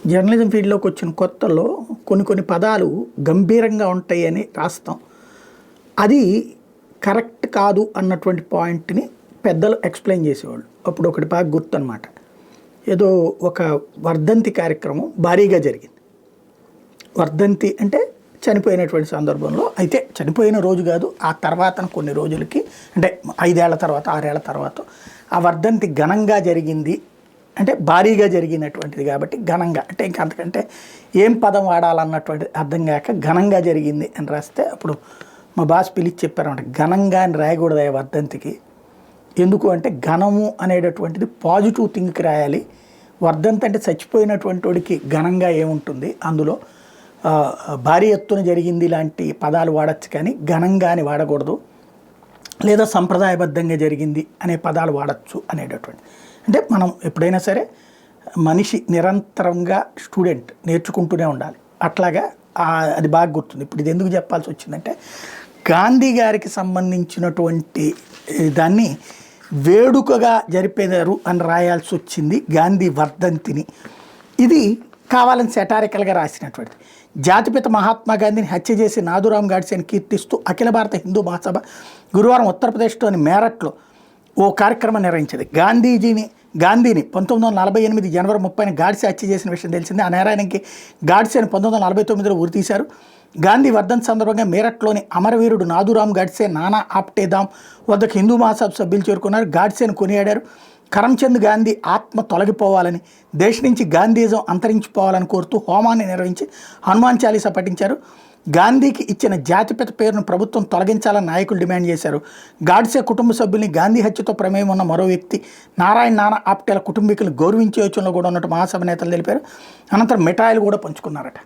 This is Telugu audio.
జర్నలిజం ఫీల్డ్లోకి వచ్చిన కొత్తలో కొన్ని పదాలు గంభీరంగా ఉంటాయని రాస్తాం. అది కరెక్ట్ కాదు అన్నటువంటి పాయింట్ని పెద్దలు ఎక్స్ప్లెయిన్ చేసేవాళ్ళు. అప్పుడు ఒకటి బాగా గుర్తు అనమాట. ఏదో ఒక వర్ధంతి కార్యక్రమం భారీగా జరిగింది. వర్ధంతి అంటే చనిపోయినటువంటి సందర్భంలో, అయితే చనిపోయిన రోజు కాదు, ఆ తర్వాత కొన్ని రోజులకి, అంటే 5 ఏళ్ల తర్వాత 6 ఏళ్ల తర్వాత ఆ వర్ధంతి ఘనంగా జరిగింది, అంటే భారీగా జరిగినటువంటిది కాబట్టి ఘనంగా, అంటే ఇంకా అంతకంటే ఏం పదం వాడాలన్నటువంటిది అర్థం కాక ఘనంగా జరిగింది అని రాస్తే, అప్పుడు మా బాస్ పిలిచి చెప్పారన్నమాట, ఘనంగా అని రాయకూడదు వర్ధంతికి. ఎందుకు అంటే ఘనము అనేటటువంటిది పాజిటివ్ థింగ్కి రాయాలి. వర్ధంతి అంటే చచ్చిపోయినటువంటి వాడికి ఘనంగా ఏముంటుంది, అందులో భారీ ఎత్తున జరిగింది లాంటి పదాలు వాడచ్చు, కానీ ఘనంగా అని వాడకూడదు, లేదా సంప్రదాయబద్ధంగా జరిగింది అనే పదాలు వాడచ్చు అనేటటువంటి. అంటే మనం ఎప్పుడైనా సరే మనిషి నిరంతరంగా స్టూడెంట్ నేర్చుకుంటూనే ఉండాలి. అట్లాగా అది బాగా గుర్తుంది. ఇప్పుడు ఇది ఎందుకు చెప్పాల్సి వచ్చిందంటే, గాంధీ గారికి సంబంధించినటువంటి దాన్ని వేడుకగా జరిపేదారు అని రాయాల్సి వచ్చింది గాంధీ వర్ధంతిని. ఇది కావాలని సెటారికల్గా రాసినటువంటిది. జాతిపిత మహాత్మా గాంధీని హత్య చేసి నాథురామ్ గాడ్సేని కీర్తిస్తూ అఖిల భారత హిందూ మహాసభ గురువారం ఉత్తరప్రదేశ్లోని మేరట్లో ఓ కార్యక్రమం నిర్వహించింది. గాంధీని 1948 జనవరి 30న గాడ్సే హత్య చేసిన విషయం తెలిసిందే. ఆ నేరానికి గాడ్సేని 1949లో ఉరితీశారు. గాంధీ వర్ధంతి సందర్భంగా మీరట్లోని అమరవీరుడు నాథురామ్ గాడ్సే నానా ఆప్టేదాం వద్దకు హిందూ మహాసభ సభ్యులు చేరుకున్నారు. గాడ్సేను కొనియాడారు. కరమ్చంద్ గాంధీ ఆత్మ తొలగిపోవాలని, దేశం నుంచి గాంధీజం అంతరించిపోవాలని కోరుతూ హోమాన్ని నిర్వహించి హనుమాన్ చాలీసా పఠించారు. గాంధీకి ఇచ్చిన జాతిపిత పేరును ప్రభుత్వం తొలగించాలని నాయకులు డిమాండ్ చేశారు. గాడ్సే కుటుంబ సభ్యుల్ని గాంధీ హత్యతో ప్రమేయం ఉన్న మరో వ్యక్తి నానా ఆప్టేల కుటుంబీకులను గౌరవించే యోచనలో కూడా ఉన్నట్టు మహాసభ నేతలు తెలిపారు. అనంతరం మిఠాయిలు కూడా పంచుకున్నారట.